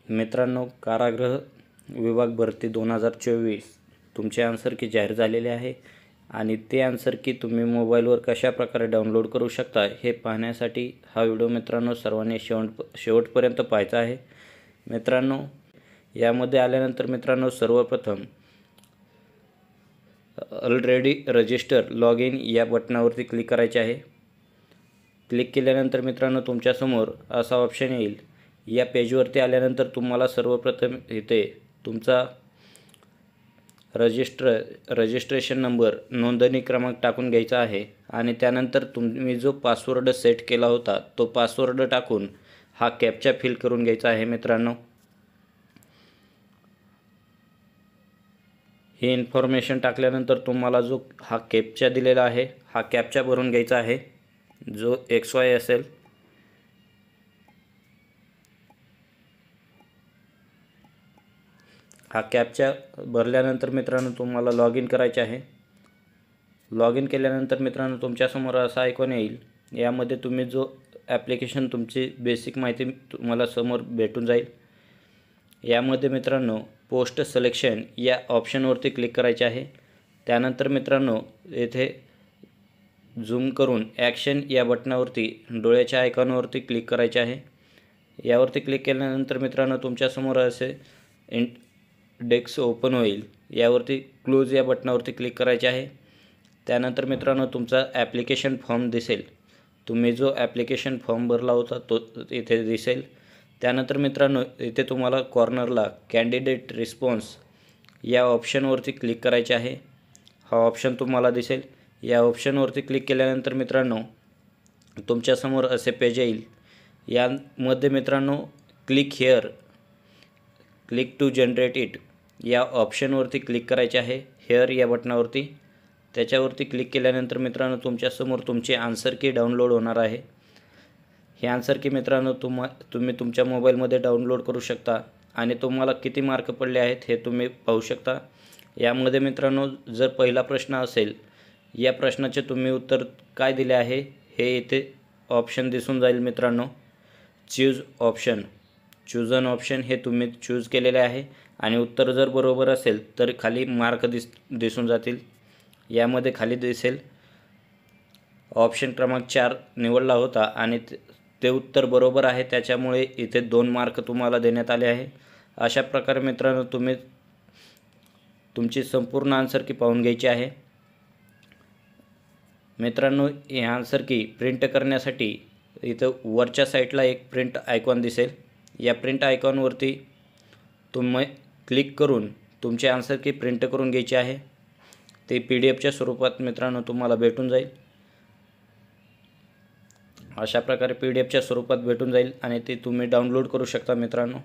मित्रांनो, कारागृह विभाग भरती 2024 तुमचे आन्सर की जाहीर झालेले आहे आणि ते आन्सर की तुम्ही मोबाईलवर कशा प्रकारे डाउनलोड करू शकता हे पाहण्यासाठी हा व्हिडिओ मित्रांनो सर्वांनी शेवटपर्यंत पाहायचा आहे। मित्रांनो, यामध्ये आल्यानंतर मित्रांनो सर्वप्रथम ऑलरेडी रजिस्टर लॉग इन या बटनावरती क्लिक करायचे आहे। क्लिक केल्यानंतर मित्रांनो तुमच्यासमोर असा ऑप्शन येईल। या पेजवरती आल्यानंतर तुम्हाला सर्वप्रथम इथे तुमचा रजिस्ट्रेशन नंबर नोंदणी क्रमांक टाकून घ्यायचा आहे आणि त्यानंतर तुम्ही जो पासवर्ड सेट केला होता तो पासवर्ड टाकून हा कॅप्चा फिल करून घ्यायचा आहे। मित्रांनो, ही इन्फॉर्मेशन टाकल्यानंतर तुम्हाला जो हा कॅप्चा दिलेला आहे हा कॅप्चा भरून घ्यायचा आहे, जो XY असेल। हा कॅप्चा भरल्यानंतर मित्रांनो तुम्हाला लॉग इन करायचे आहे। लॉग इन केल्यानंतर मित्रांनो तुमच्यासमोर असा आयकॉन येईल। यामध्ये तुम्ही जो ॲप्लिकेशन तुमची बेसिक माहिती तुम्हाला समोर भेटून जाईल। यामध्ये मित्रांनो पोस्ट सिलेक्शन या ऑप्शनवरती क्लिक करायचे आहे। त्यानंतर मित्रांनो येथे झूम करून ॲक्शन या बटनावरती डोळ्याच्या आयकॉनवरती क्लिक करायचे आहे। यावरती क्लिक केल्यानंतर मित्रांनो तुमच्यासमोर असे डेस्क ओपन होईल। यावरती क्लोज या बटनावरती क्लिक करायचे आहे। त्यानंतर मित्रांनो तुमचा ॲप्लिकेशन फॉर्म दिसेल। तुम्ही जो ॲप्लिकेशन फॉर्म भरला होता तो इथे दिसेल। त्यानंतर मित्रांनो इथे तुम्हाला कॉर्नरला कॅन्डिडेट रिस्पॉन्स या ऑप्शनवरती क्लिक करायचे आहे। हा ऑप्शन तुम्हाला दिसेल। या ऑप्शनवरती क्लिक केल्यानंतर मित्रांनो तुमच्यासमोर असे पेज येईल। यामध्ये मित्रांनो क्लिक टू जनरेट इट या ऑप्शनवरती क्लिक करायचे आहे, हेअर या बटनावरती। त्याच्यावरती क्लिक केल्यानंतर मित्रांनो तुमच्यासमोर तुमचे आन्सर की डाउनलोड होणार आहे। हे आन्सर की मित्रांनो तुम्ही तुमच्या मोबाईलमध्ये डाउनलोड करू शकता आणि तुम्हाला किती मार्क पडले आहेत हे तुम्ही पाहू शकता। यामध्ये मित्रांनो जर पहिला प्रश्न असेल, या प्रश्नाचे तुम्ही उत्तर काय दिले आहे हे इथे ऑप्शन दिसून जाईल। मित्रांनो चूजन ऑप्शन हे तुम्ही चूज केलेले आहे आणि उत्तर जर बरोबर असेल तर खाली मार्क दिसून जातील। यामध्ये खाली दिसेल ऑप्शन क्रमांक 4 निवडला होता आणि ते उत्तर बरोबर आहे, त्याच्यामुळे इथे 2 मार्क तुम्हाला देण्यात आले आहे। अशा प्रकारे मित्रांनो तुम्ही तुमची संपूर्ण आन्सर की पाहून घ्यायची आहे। मित्रांनो, हे आन्सर की प्रिंट करण्यासाठी इथं वरच्या साईडला एक प्रिंट आयकॉन दिसेल। या प्रिंट आयकॉनवरती तुम्ही क्लिक करून तुमचे आन्सर की प्रिंट करून घ्यायचे आहे। ते PDF स्वरूपात मित्रांनो तुम्हाला भेटून जाईल। अशा प्रकारे PDF स्वरूपात भेटून जाईल आणि ते तुम्ही डाउनलोड करू शकता। मित्रांनो,